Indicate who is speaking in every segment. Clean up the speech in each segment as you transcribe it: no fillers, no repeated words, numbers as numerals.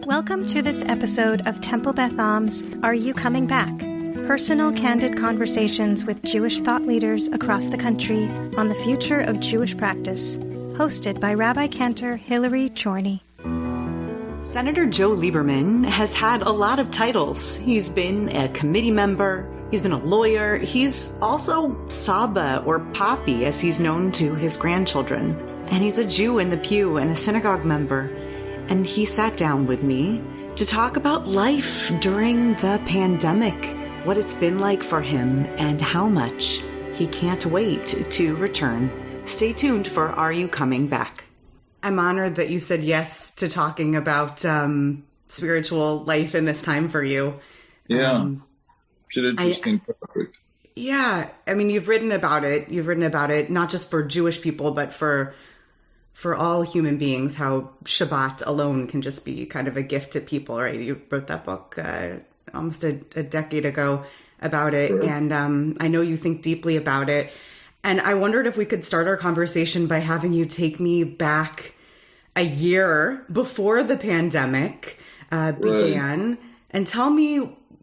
Speaker 1: Welcome to this episode of Temple Beth Am's Are You Coming Back? Personal, candid conversations with Jewish thought leaders across the country on the future of Jewish practice, hosted by Rabbi Cantor Hillary Chorny.
Speaker 2: Senator Joe Lieberman has had a lot of titles. He's been a committee member, he's been a lawyer, he's also Saba or Papi, as he's known to his grandchildren. And he's a Jew in the pew and a synagogue member. And he sat down with me to talk about life during the pandemic, what it's been like for him, and how much he can't wait to return. Stay tuned for Are You Coming Back? I'm honored that you said yes to talking about spiritual life in this time for you.
Speaker 3: Yeah, it's an interesting topic.
Speaker 2: Yeah, I mean, you've written about it. You've written about it, not just for Jewish people, but for all human beings, how Shabbat alone can just be kind of a gift to people, right? You wrote that book almost a decade ago about it. Right. And I know you think deeply about it. And I wondered if we could start our conversation by having you take me back a year before the pandemic began. Right. And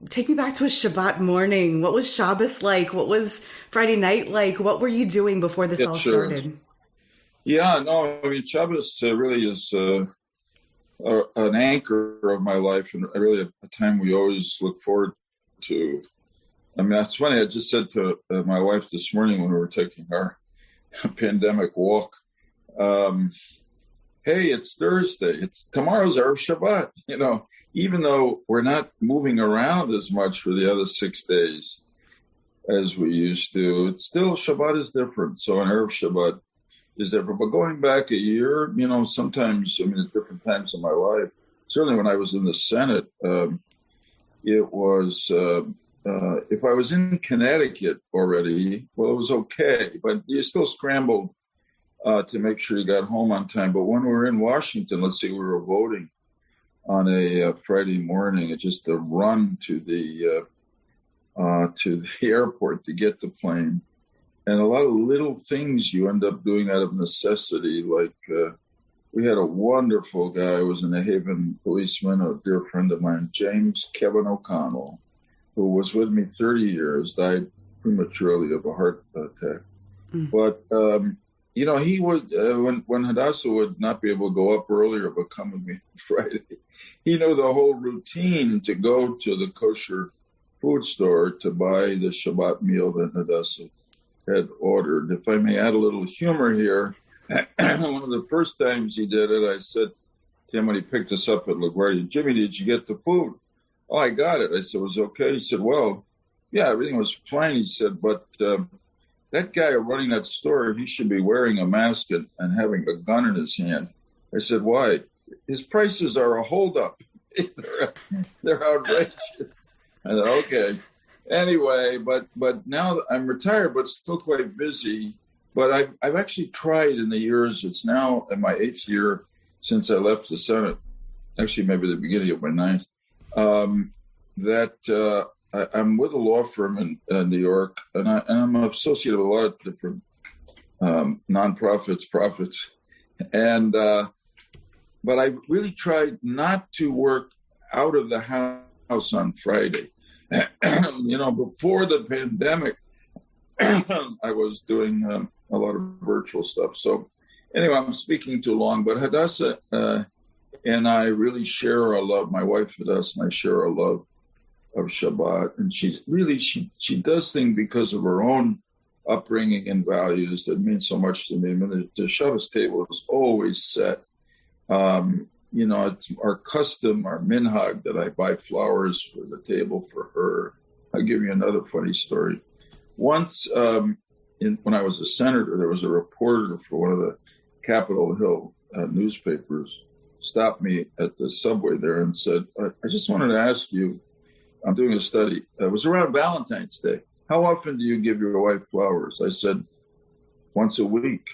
Speaker 2: take me back to a Shabbat morning. What was Shabbos like? What was Friday night like? What were you doing before this all started?
Speaker 3: Yeah, no, I mean, Shabbos really is an anchor of my life, and really a time we always look forward to. I mean, that's funny. I just said to my wife this morning when we were taking our pandemic walk, hey, it's Thursday. Tomorrow's our Shabbat. You know, even though we're not moving around as much for the other 6 days as we used to, it's still, Shabbat is different. So an Erev Shabbat is different. But going back a year, you know, sometimes, I mean, at different times in my life, certainly when I was in the Senate, it was, if I was in Connecticut already, well, it was okay, but you still scrambled to make sure you got home on time. But when we were in Washington, let's say we were voting on a Friday morning, it's just a run to the airport to get the plane. And a lot of little things you end up doing out of necessity. Like we had a wonderful guy who was in the Haven policeman, a dear friend of mine, James Kevin O'Connell, who was with me 30 years, died prematurely of a heart attack. Mm. But, you know, he would, when Hadassah would not be able to go up earlier but come with me Friday, he knew the whole routine to go to the kosher food store to buy the Shabbat meal that Hadassah had ordered. If I may add a little humor here, one of the first times he did it, I said to him when he picked us up at LaGuardia, Jimmy, did you get the food? Oh, I got it. I said, was it okay? He said, well, yeah, everything was fine. He said, but that guy running that store, he should be wearing a mask and having a gun in his hand. I said, why? His prices are a holdup. They're outrageous. I said, okay. Anyway, but now I'm retired, but still quite busy. But I've actually tried in the years, it's now in my 8th year since I left the Senate, actually maybe the beginning of my 9th, that I'm with a law firm in New York, and I'm associated with a lot of different nonprofits, profits. And but I really tried not to work out of the house on Friday. You know, before the pandemic, I was doing a lot of virtual stuff. So anyway, I'm speaking too long, but Hadassah and I really share our love. My wife Hadassah and I share our love of Shabbat. And she does things because of her own upbringing and values that mean so much to me. I mean, the Shabbos table is always set. You know, it's our custom, our minhag, that I buy flowers for the table for her. I'll give you another funny story. Once, when I was a senator, there was a reporter for one of the Capitol Hill newspapers stopped me at the subway there and said, I just wanted to ask you, I'm doing a study. It was around Valentine's Day. How often do you give your wife flowers? I said, once a week.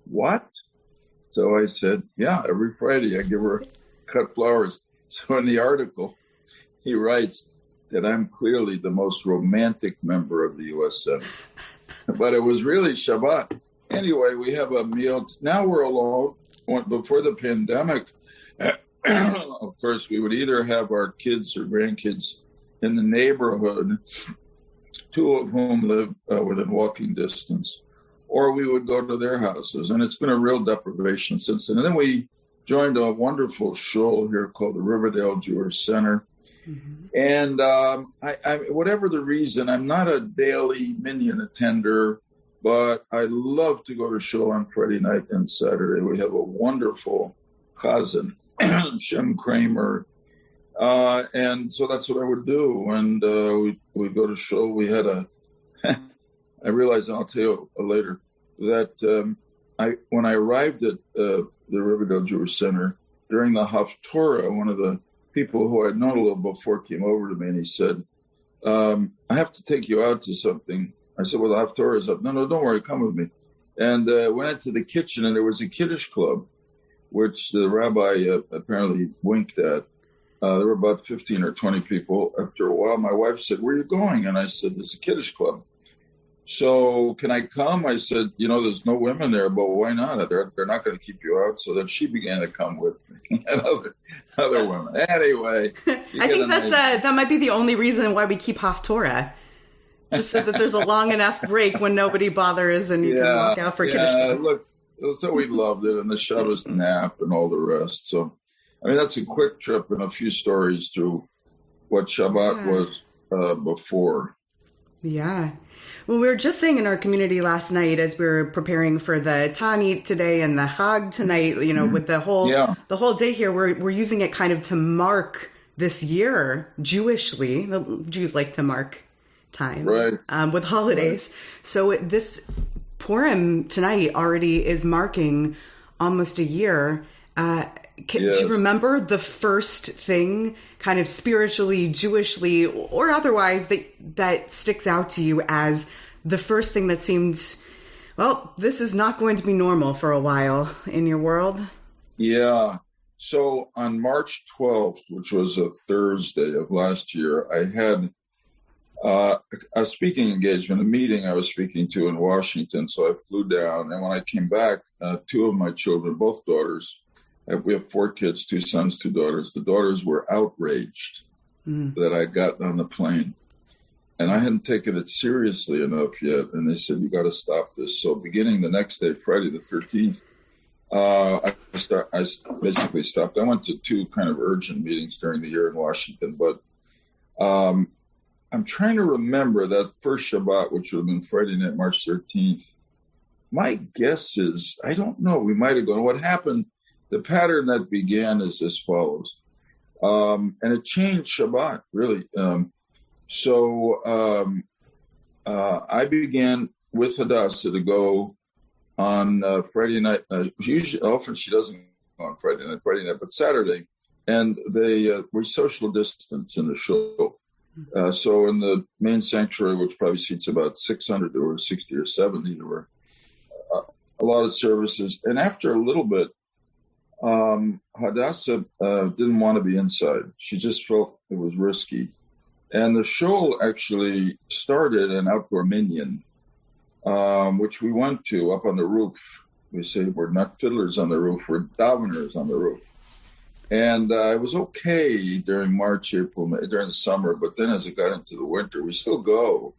Speaker 3: What? So I said, yeah, every Friday I give her cut flowers. So in the article, he writes that I'm clearly the most romantic member of the U.S. Senate. But it was really Shabbat. Anyway, we have a meal. Now we're alone. Before the pandemic, of course, we would either have our kids or grandkids in the neighborhood, two of whom lived within walking distance, or we would go to their houses. And it's been a real deprivation since then. And then we joined a wonderful shul here called the Riverdale Jewish Center. Mm-hmm. And I, whatever the reason, I'm not a daily minyan attender, but I love to go to shul on Friday night and Saturday. We have a wonderful chazan, Shem Kramer. And so that's what I would do. And we'd go to shul. We had I realize, and I'll tell you later, that when I arrived at the Riverdale Jewish Center, during the Haftorah, one of the people who I'd known a little before came over to me and he said, I have to take you out to something. I said, well, the Haftorah is up. No, don't worry, come with me. And went into the kitchen, and there was a Kiddush club, which the rabbi apparently winked at. There were about 15 or 20 people. After a while, my wife said, where are you going? And I said, there's a Kiddush club. So can I come? I said, there's no women there, but why not? They're not going to keep you out. So then she began to come with me and other women. Anyway.
Speaker 2: I think that might be the only reason why we keep Haftorah. Just so that there's a long enough break when nobody bothers and you can walk out for Kiddush.
Speaker 3: Look, so we loved it, and the Shabbos nap and all the rest. So, that's a quick trip and a few stories through what Shabbat was before.
Speaker 2: Yeah. Well, we were just saying in our community last night as we were preparing for the Tanit today and the Chag tonight, with the whole day here, we're using it kind of to mark this year Jewishly. The Jews like to mark time with holidays. Right. So this Purim tonight already is marking almost a year. Do you remember the first thing kind of spiritually, Jewishly, or otherwise that sticks out to you as the first thing that seemed, well, this is not going to be normal for a while in your world?
Speaker 3: Yeah. So on March 12th, which was a Thursday of last year, I had a speaking engagement, a meeting I was speaking to in Washington. So I flew down, and when I came back, two of my children, both daughters, we have 4 kids, 2 sons, 2 daughters. The daughters were outraged that I'd gotten on the plane. And I hadn't taken it seriously enough yet. And they said, you got to stop this. So beginning the next day, Friday the 13th, I basically stopped. I went to 2 kind of urgent meetings during the year in Washington. But I'm trying to remember that first Shabbat, which would have been Friday night, March 13th. My guess is, I don't know, we might have gone. What happened, the pattern that began is as follows. And it changed Shabbat, really. I began with Hadassah to go on Friday night. Often she doesn't go on Friday night, but Saturday. And we social distance in the shul. So in the main sanctuary, which probably seats about 600, there were 60 or 70. There were a lot of services. And after a little bit, Hadassah didn't want to be inside. She just felt it was risky. And the shul actually started an outdoor minyan, which we went to up on the roof. We say we're not fiddlers on the roof, we're daveners on the roof. And it was okay during March, April, May, during the summer, but then as it got into the winter, we still go,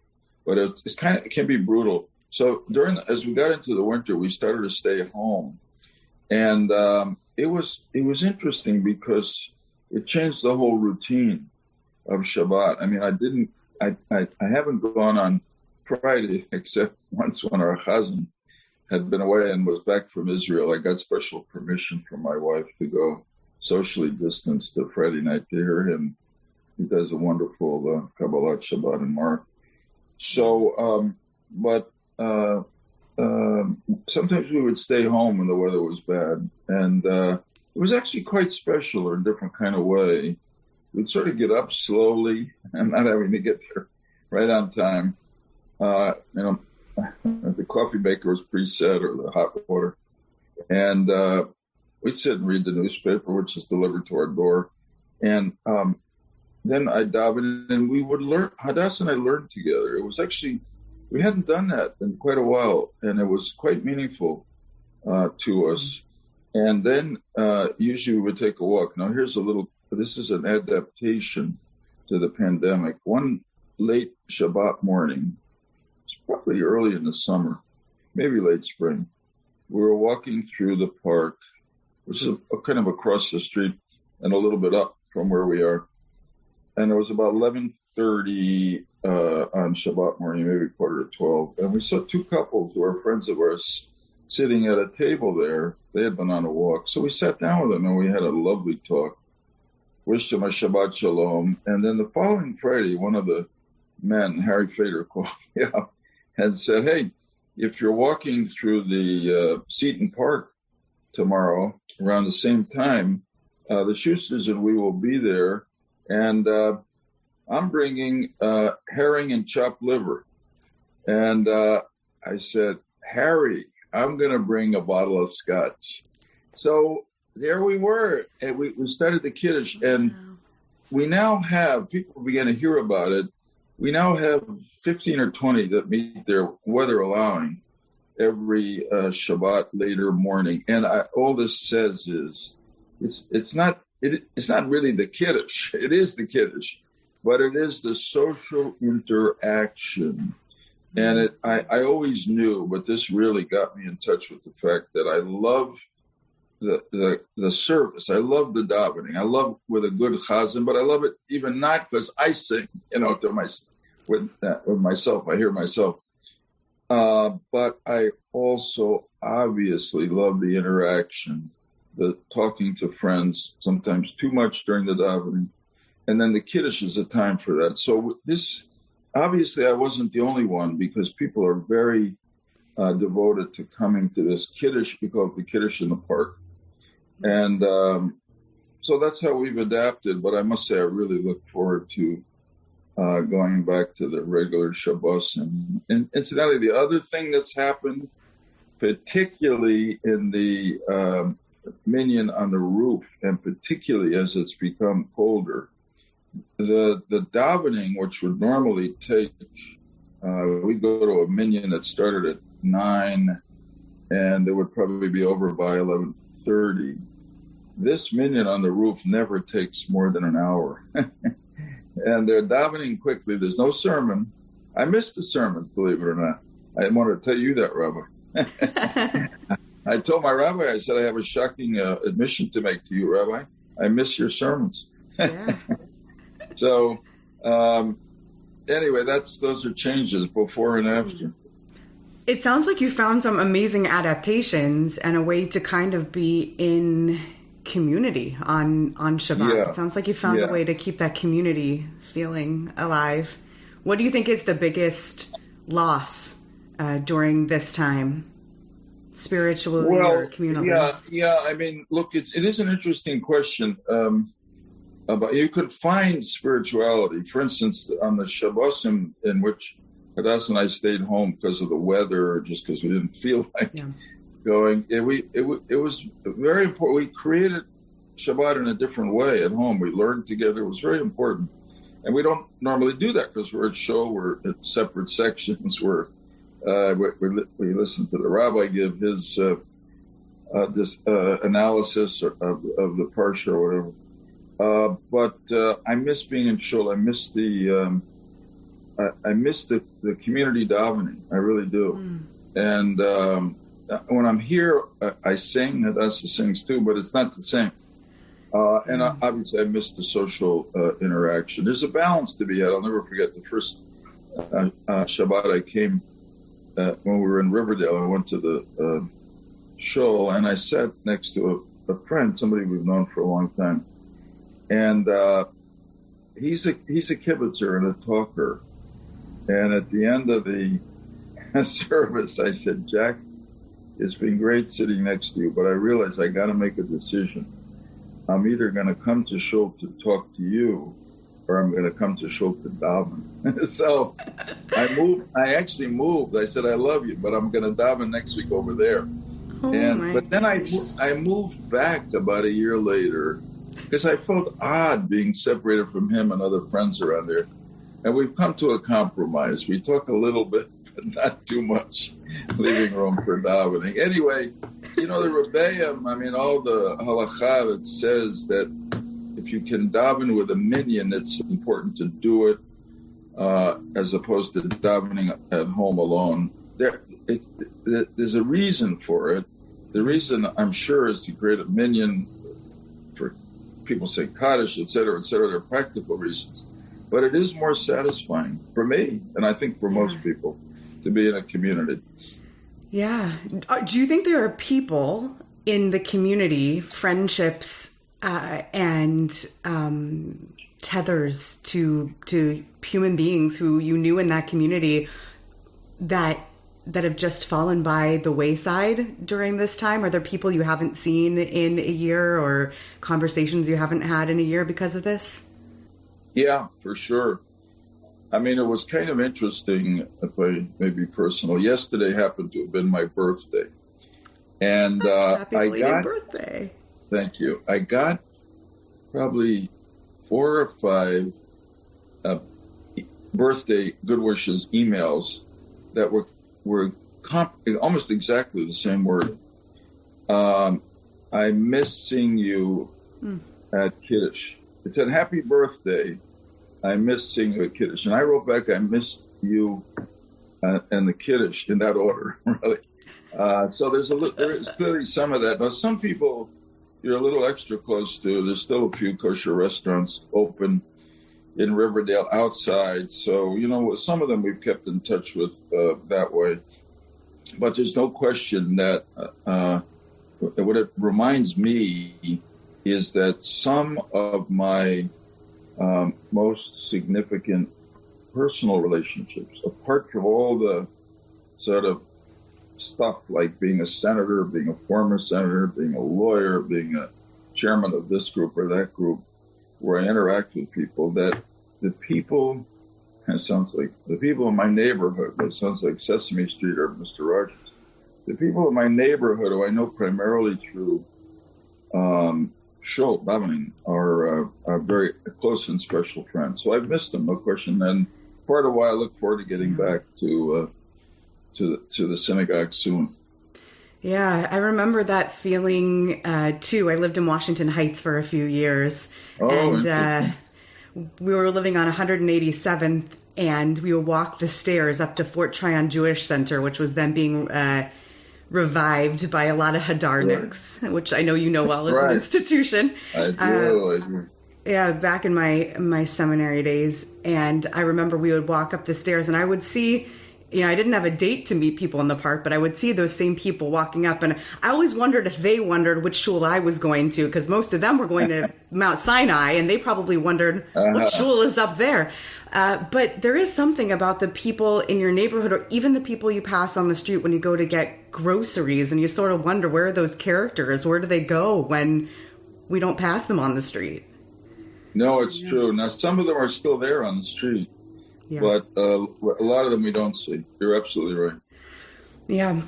Speaker 3: but it can be brutal. So as we got into the winter, we started to stay home. And it was interesting because it changed the whole routine of Shabbat. I haven't gone on Friday except once when our chazan had been away and was back from Israel. I got special permission from my wife to go socially distanced to Friday night to hear him. He does a wonderful Kabbalat Shabbat in Mark. So, sometimes we would stay home when the weather was bad. And it was actually quite special in a different kind of way. We'd sort of get up slowly and not having to get there right on time. The coffee maker was preset or the hot water. And we'd sit and read the newspaper, which is delivered to our door. And then I'd daven, and we would learn. Hadassah and I learned together. It was actually, we hadn't done that in quite a while, and it was quite meaningful to us. And then usually we would take a walk. Now, here's a little this is an adaptation to the pandemic. One late Shabbat morning, it's probably early in the summer, maybe late spring, we were walking through the park, which is kind of across the street and a little bit up from where we are. And it was about 11:30 on Shabbat morning, maybe 11:45. And we saw two couples who are friends of ours sitting at a table there. They had been on a walk. So we sat down with them and we had a lovely talk. Wished them a Shabbat Shalom. And then the following Friday, one of the men, Harry Fader, called me up and said, hey, if you're walking through the Seton Park tomorrow around the same time, the Schusters and we will be there. And I'm bringing herring and chopped liver. And I said, Harry, I'm going to bring a bottle of scotch. So there we were. And we started the Kiddush. And we now have, people began to hear about it. We now have 15 or 20 that meet there, weather allowing, every Shabbat later morning. And all this says is, it's not really the Kiddush. It is the Kiddush, but it is the social interaction. And I always knew, but this really got me in touch with the fact that I love the service. I love the davening. I love with a good chazan, but I love it even not because I sing, with myself. I hear myself. But I also obviously love the interaction, the talking to friends, sometimes too much during the davening. And then the Kiddush is a time for that. So this, obviously I wasn't the only one because people are very devoted to coming to this Kiddush. We call it the Kiddush in the park. And so that's how we've adapted. But I must say I really look forward to going back to the regular Shabbos. And incidentally, the other thing that's happened, particularly in the minyan on the roof, and particularly as it's become colder, the davening, which would normally take, we'd go to a minyan that started at 9, and it would probably be over by 11:30. This minyan on the roof never takes more than an hour. And they're davening quickly. There's no sermon. I missed the sermon, believe it or not. I wanted to tell you that, Rabbi. I told my rabbi, I said, I have a shocking admission to make to you, Rabbi. I miss your sermons. Yeah. So, anyway, those are changes before and after.
Speaker 2: It sounds like you found some amazing adaptations and a way to kind of be in community on Shabbat. Yeah. It sounds like you found a way to keep that community feeling alive. What do you think is the biggest loss during this time, spiritually or communally?
Speaker 3: Yeah. I mean, look, it is an interesting question. About you could find spirituality, for instance, on the Shabbos in which Hadass and I stayed home because of the weather, or just because we didn't feel like going. It was very important. We created Shabbat in a different way at home. We learned together. It was very important. And we don't normally do that because we're at show. We're at separate sections. We listen to the rabbi give his analysis of the parsha or whatever. But I miss being in shul. I miss the community davening. I really do. And when I'm here, I sing. Hadassah sings too, but it's not the same. And obviously, I miss the social interaction. There's a balance to be had. I'll never forget the first Shabbat I came when we were in Riverdale. I went to the show, and I sat next to a friend, somebody we've known for a long time. And he's a kibbutzer and a talker. And at the end of the service, I said, Jack, it's been great sitting next to you, but I realized I got to make a decision. I'm either going to come to shul to talk to you, or I'm going to come to shul to daven. So I actually moved. I said, I love you, but I'm going to daven next week over there. But then I moved back about a year later because I felt odd being separated from him and other friends around there. And we've come to a compromise. We talk a little bit, but not too much, leaving room for davening. Anyway, the Rebbeim, all the halakha that says that if you can daven with a minyan, it's important to do it as opposed to davening at home alone. There's a reason for it. The reason, I'm sure, is to create a minyan for people say Kaddish, et cetera, there are practical reasons. But it is more satisfying for me, and I think for most people, to be in a community. Yeah.
Speaker 2: Do you think there are people in the community, friendships and tethers to human beings who you knew in that community that have just fallen by the wayside during this time? Are there people you haven't seen in a year or conversations you haven't had in a year because of this?
Speaker 3: Yeah, for sure. I mean, it was kind of interesting, if I may be personal. Yesterday happened to have been my birthday. And
Speaker 2: happy belated birthday.
Speaker 3: Thank you. I got probably 4 or 5 birthday good wishes emails that were almost exactly the same word. I miss seeing you at Kiddush. It said, happy birthday. I miss seeing you at Kiddush. And I wrote back, I missed you and the Kiddush in that order, really. So there is clearly some of that. Now, some people you're a little extra close to. There's still a few kosher restaurants open in Riverdale outside. So, some of them we've kept in touch with that way. But there's no question that what it reminds me is that some of my most significant personal relationships, apart from all the sort of stuff like being a senator, being a former senator, being a lawyer, being a chairman of this group or that group, where I interact with people, that the people, it sounds like the people in my neighborhood, it sounds like Sesame Street or Mr. Rogers, the people in my neighborhood who I know primarily through shul, davening, are very close and special friends. So I've missed them, no question. And part of why I look forward to getting back to the synagogue soon.
Speaker 2: Yeah, I remember that feeling too. I lived in Washington Heights for a few years, and we were living on 187th, and we would walk the stairs up to Fort Tryon Jewish Center, which was then being revived by a lot of Hadarniks, right, which I know you know well as an institution.
Speaker 3: I do.
Speaker 2: Yeah, back in my seminary days, and I remember we would walk up the stairs, and I would see. I didn't have a date to meet people in the park, but I would see those same people walking up. And I always wondered if they wondered which shul I was going to, because most of them were going to Mount Sinai, and they probably wondered what shul is up there. But there is something about the people in your neighborhood, or even the people you pass on the street when you go to get groceries, and you sort of wonder, where are those characters? Where do they go when we don't pass them on the street?
Speaker 3: No, it's true. Now, some of them are still there on the street. Yeah. But a lot of them we don't see. You're absolutely right.
Speaker 2: Yeah.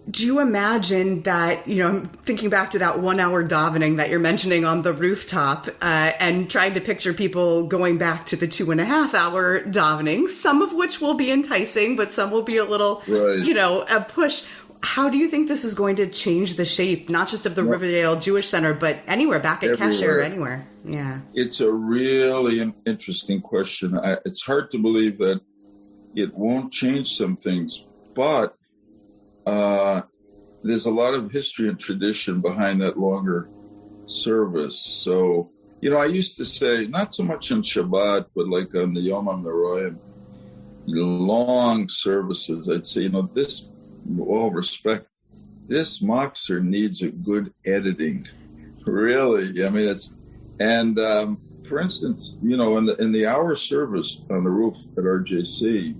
Speaker 2: Do you imagine that, I'm thinking back to that 1 hour davening that you're mentioning on the rooftop and trying to picture people going back to the 2.5 hour davening, some of which will be enticing, but some will be a little, a push. How do you think this is going to change the shape, not just of the Riverdale Jewish Center, but anywhere, back at Kesher, anywhere? Yeah.
Speaker 3: It's a really interesting question. It's hard to believe that it won't change some things, but there's a lot of history and tradition behind that longer service. So, I used to say, not so much on Shabbat, but like on the Yom HaMeroyim, long services, I'd say, this, with all respect, this Moxer needs a good editing. Really. I mean, for instance, in the hour service on the roof at RJC,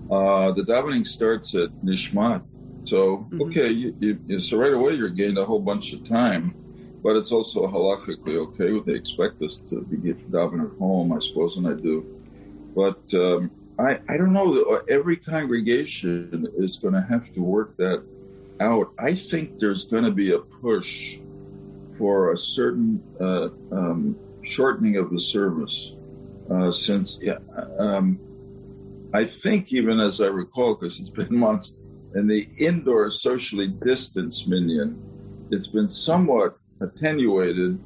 Speaker 3: the davening starts at Nishmat. So, so right away you're gained a whole bunch of time, but it's also halachically okay. They expect us to be davening at home, I suppose, and I do. But I don't know. Every congregation is going to have to work that out. I think there's going to be a push for a certain shortening of the service, since I think, even as I recall, because it's been months, in the indoor socially distanced minyan, it's been somewhat attenuated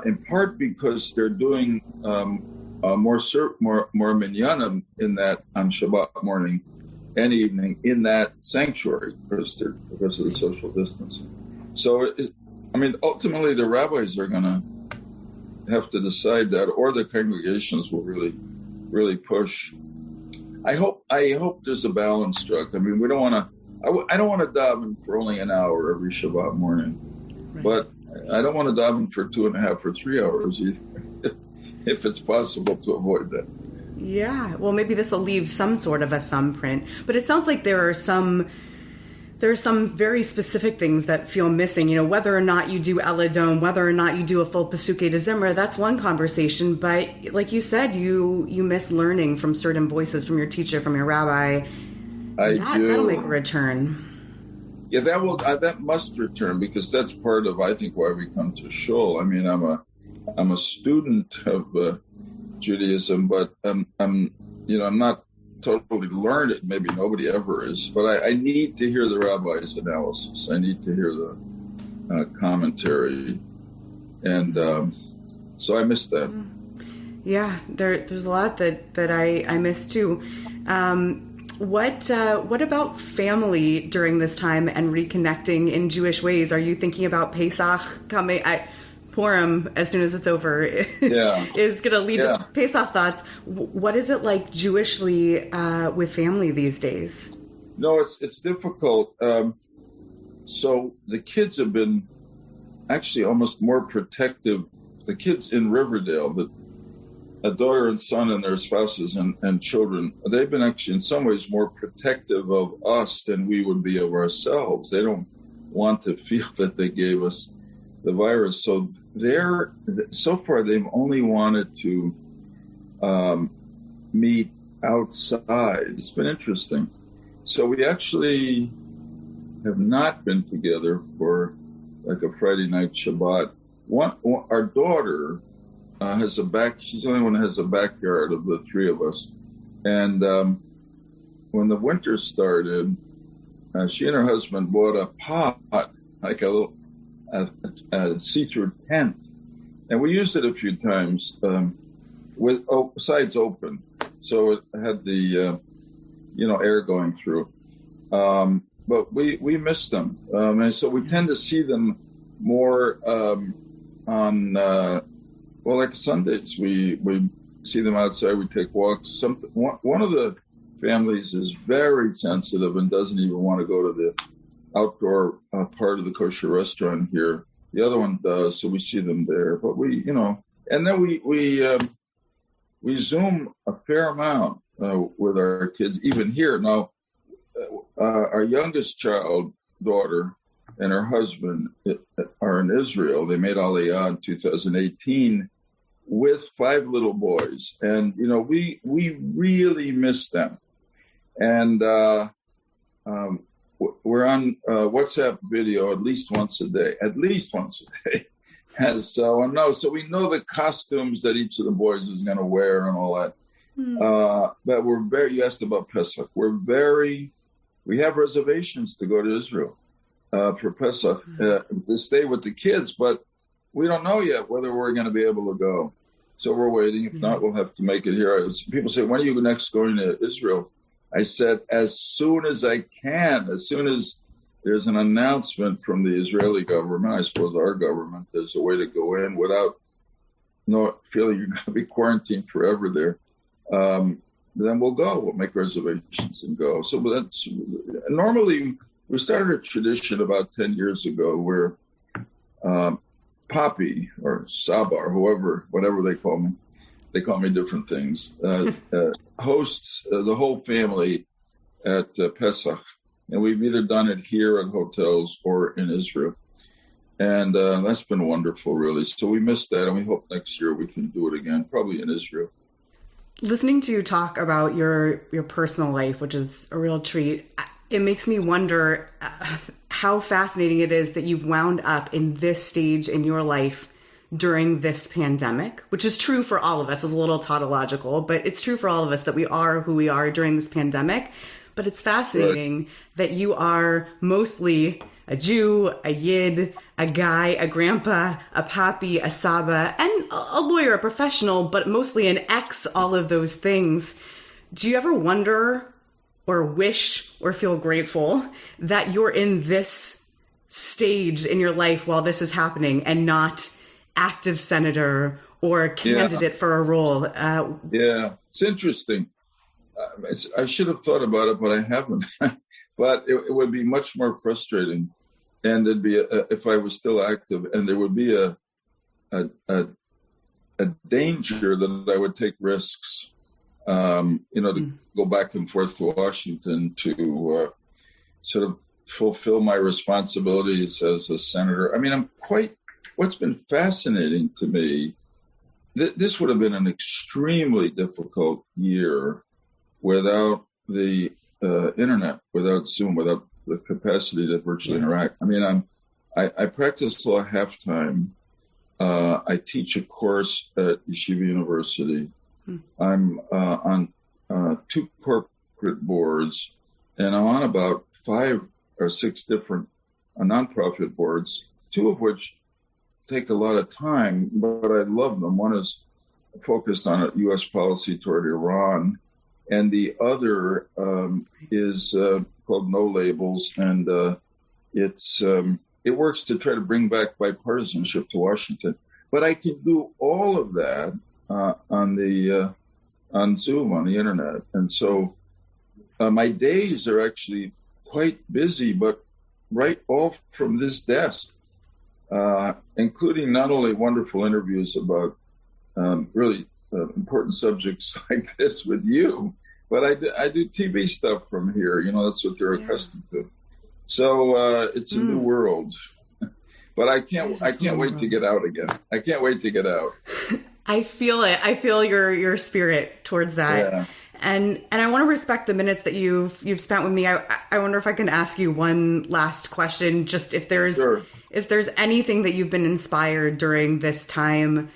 Speaker 3: in part because they're doing more minyanim in that on Shabbat morning and evening in that sanctuary because of the social distancing. So, ultimately the rabbis are going to have to decide that, or the congregations will really, really push. I hope there's a balance struck. We don't want to. I don't want to daven for only an hour every Shabbat morning, right. But I don't want to daven for 2.5 or 3 hours either, if it's possible to avoid that.
Speaker 2: Yeah, well, maybe this will leave some sort of a thumbprint, but it sounds like there are some very specific things that feel missing. Whether or not you do Eladom, whether or not you do a full Pesukei de Zimra, that's one conversation. But like you said, you miss learning from certain voices, from your teacher, from your rabbi. That'll make a return.
Speaker 3: Yeah, that must return, because that's part of, I think, why we come to Shul. I'm a student of Judaism, but I'm not totally learned it. Maybe nobody ever is, but I need to hear the rabbi's analysis. I need to hear the commentary, and so I miss that.
Speaker 2: Yeah, there's a lot that I miss too. What about family during this time and reconnecting in Jewish ways? Are you thinking about Pesach coming? Purim, as soon as it's over, is going to lead to Pesach thoughts. What is it like Jewishly with family these days?
Speaker 3: No, it's difficult. So the kids have been actually almost more protective. The kids in Riverdale, a daughter and son and their spouses and children, they've been actually in some ways more protective of us than we would be of ourselves. They don't want to feel that they gave us the virus. So so far they've only wanted to meet outside. It's been interesting. So we actually have not been together for like a Friday night Shabbat. Our daughter she's the only one that has a backyard of the three of us. And when the winter started, she and her husband bought a pot, like a little see-through tent. And we used it a few times with sides open. So it had the, air going through. But we miss them. And so we tend to see them more on... like Sundays, we see them outside, we take walks. One of the families is very sensitive and doesn't even want to go to the outdoor part of the kosher restaurant here. The other one does, so we see them there. But and then we Zoom a fair amount with our kids, even here. Now, our youngest daughter, and her husband are in Israel. They made Aliyah in 2018 with 5 little boys. And, we really miss them. And we're on WhatsApp video at least once a day. And so we know the costumes that each of the boys is going to wear and all that. But you asked about Pesach. We have reservations to go to Israel. For Pesach, to stay with the kids, but we don't know yet whether we're going to be able to go. So we're waiting. If not, we'll have to make it here. People say, when are you next going to Israel? I said, as soon as I can, as soon as there's an announcement from the Israeli government, I suppose our government, there's a way to go in without feeling you're going to be quarantined forever there. Then we'll go. We'll make reservations and go. So that's normally... We started a tradition about 10 years ago where Papi or Saba or whatever they call me different things, hosts the whole family at Pesach. And we've either done it here at hotels or in Israel. And that's been wonderful, really. So we missed that, and we hope next year we can do it again, probably in Israel.
Speaker 2: Listening to you talk about your personal life, which is a real treat, it makes me wonder how fascinating it is that you've wound up in this stage in your life during this pandemic, which is true for all of us. It's a little tautological, but it's true for all of us that we are who we are during this pandemic. But it's fascinating that you are mostly a Jew, a Yid, a guy, a grandpa, a papi, a saba, and a lawyer, a professional, but mostly an ex, all of those things. Do you ever wonder or wish or feel grateful that you're in this stage in your life while this is happening and not active senator or candidate for a role?
Speaker 3: Yeah, it's interesting. I should have thought about it, but I haven't. But it would be much more frustrating, and it'd be if I was still active, and there would be a danger that I would take risks. To go back and forth to Washington to sort of fulfill my responsibilities as a senator. I mean, what's been fascinating to me, this would have been an extremely difficult year without the internet, without Zoom, without the capacity to virtually interact. I mean, I practice law half-time. I teach a course at Yeshiva University. I'm on 2 corporate boards, and I'm on about 5 or 6 different nonprofit boards, 2 of which take a lot of time, but I love them. One is focused on U.S. policy toward Iran, and the other is called No Labels, and it works to try to bring back bipartisanship to Washington. But I can do all of that on Zoom, on the internet, and so my days are actually quite busy, but right off from this desk, including not only wonderful interviews about really important subjects like this with you, but I do TV stuff from here. That's what they're accustomed to. So it's a new world. But I can't wait to get out again. I can't wait to get out.
Speaker 2: I feel it. I feel your spirit towards that. Yeah. And I want to respect the minutes that you've spent with me. I wonder if I can ask you one last question, just if there's anything that you've been inspired during this time,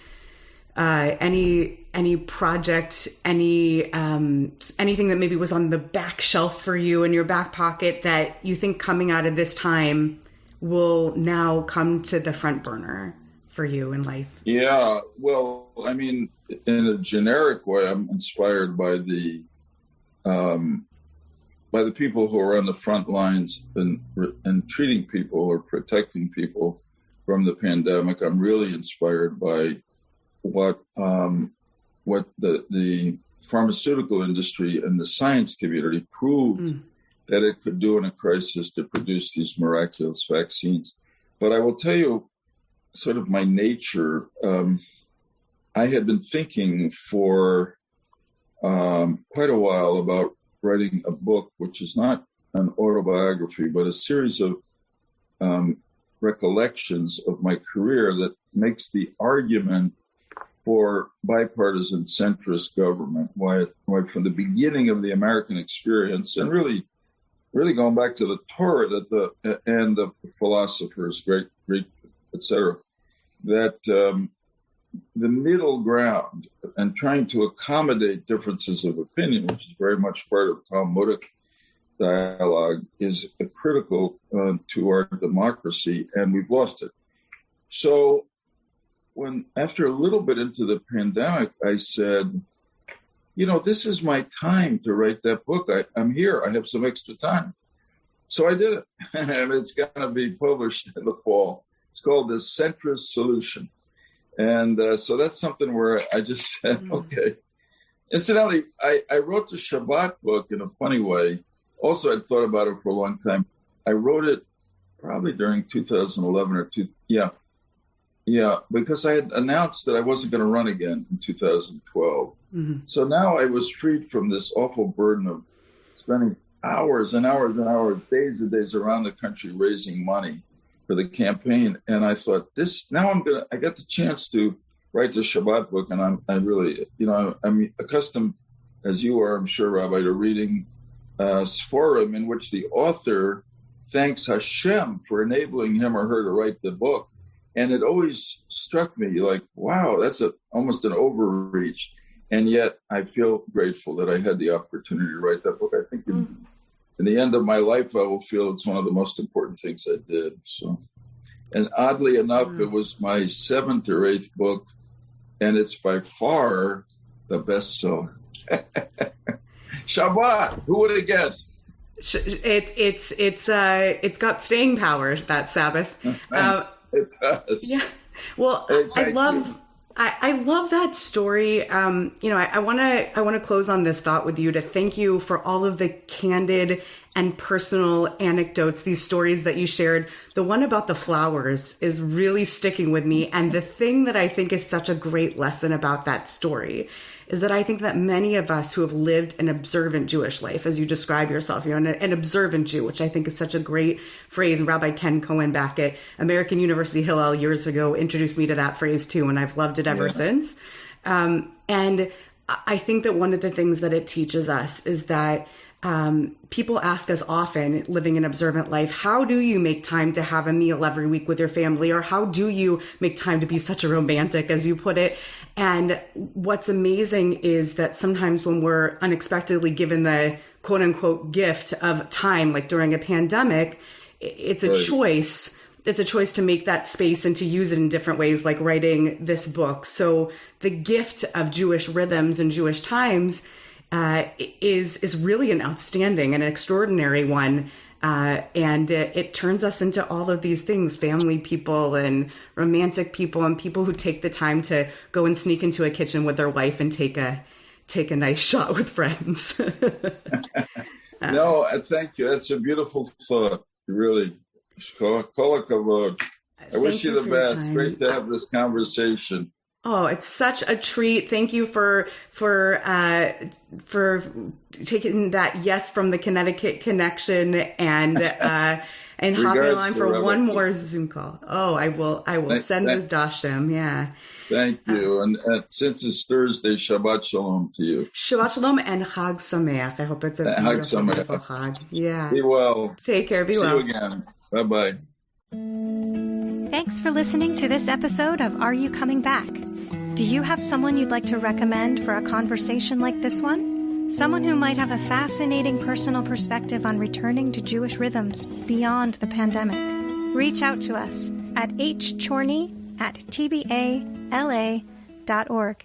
Speaker 2: any project, anything that maybe was on the back shelf for you in your back pocket that you think coming out of this time will now come to the front burner for you in life?
Speaker 3: Yeah, well, I mean, in a generic way, I'm inspired by the people who are on the front lines and treating people or protecting people from the pandemic. I'm really inspired by what the pharmaceutical industry and the science community proved that it could do in a crisis to produce these miraculous vaccines. But I will tell you, sort of my nature, I had been thinking for quite a while about writing a book, which is not an autobiography, but a series of recollections of my career that makes the argument for bipartisan centrist government, why from the beginning of the American experience, and really going back to the Torah and the philosophers, Greek, etc., that the middle ground and trying to accommodate differences of opinion, which is very much part of Talmudic dialogue, is critical to our democracy, and we've lost it. So after a little bit into the pandemic, I said, this is my time to write that book. I'm here. I have some extra time. So I did it. And it's going to be published in the fall. It's called The Centrist Solution. And so that's something where I just said, okay. Incidentally, I wrote the Shabbat book in a funny way. Also, I'd thought about it for a long time. I wrote it probably during 2011 Yeah, because I had announced that I wasn't going to run again in 2012. Mm-hmm. So now I was freed from this awful burden of spending hours and hours and hours, days and days around the country raising money for the campaign. And I thought, I got the chance to write the Shabbat book. And I'm accustomed, as you are, I'm sure, Rabbi, to reading Sforim in which the author thanks Hashem for enabling him or her to write the book. And it always struck me like, wow, that's almost an overreach. And yet I feel grateful that I had the opportunity to write that book. I think in the end of my life, I will feel it's one of the most important things I did. So, and oddly enough, it was my 7th or 8th book, and it's by far the bestseller. Shabbat. Who would have guessed?
Speaker 2: It's got staying power, that Sabbath.
Speaker 3: It does.
Speaker 2: Yeah. Well, I love that story. I want to close on this thought with you to thank you for all of the candid and personal anecdotes, these stories that you shared. The one about the flowers is really sticking with me. And the thing that I think is such a great lesson about that story is that I think that many of us who have lived an observant Jewish life, as you describe yourself, you're an observant Jew, which I think is such a great phrase. Rabbi Ken Cohen back at American University Hillel years ago introduced me to that phrase too, and I've loved it ever since. And I think that one of the things that it teaches us is that people ask us often, living an observant life, how do you make time to have a meal every week with your family? Or how do you make time to be such a romantic, as you put it? And what's amazing is that sometimes when we're unexpectedly given the quote unquote gift of time, like during a pandemic, it's a choice. It's a choice to make that space and to use it in different ways, like writing this book. So the gift of Jewish rhythms and Jewish times is really an outstanding and an extraordinary one. And it turns us into all of these things, family people and romantic people and people who take the time to go and sneak into a kitchen with their wife and take a nice shot with friends.
Speaker 3: No, thank you. That's a beautiful thought. Really. Kol hakavod. I wish you the best. Great to have this conversation.
Speaker 2: Oh, it's such a treat. Thank you for taking that yes from the Connecticut connection and hopping on for one more Zoom call. Oh, I will send this dash to him. Yeah.
Speaker 3: Thank you. And since it's Thursday, Shabbat Shalom to you.
Speaker 2: Shabbat Shalom and Chag Sameach. I hope it's a beautiful Chag. Yeah.
Speaker 3: Be well.
Speaker 2: Take care. Be
Speaker 3: well.
Speaker 2: See
Speaker 3: you again. Bye-bye.
Speaker 1: Thanks for listening to this episode of Are You Coming Back? Do you have someone you'd like to recommend for a conversation like this one? Someone who might have a fascinating personal perspective on returning to Jewish rhythms beyond the pandemic? Reach out to us at hchorny@tbala.org.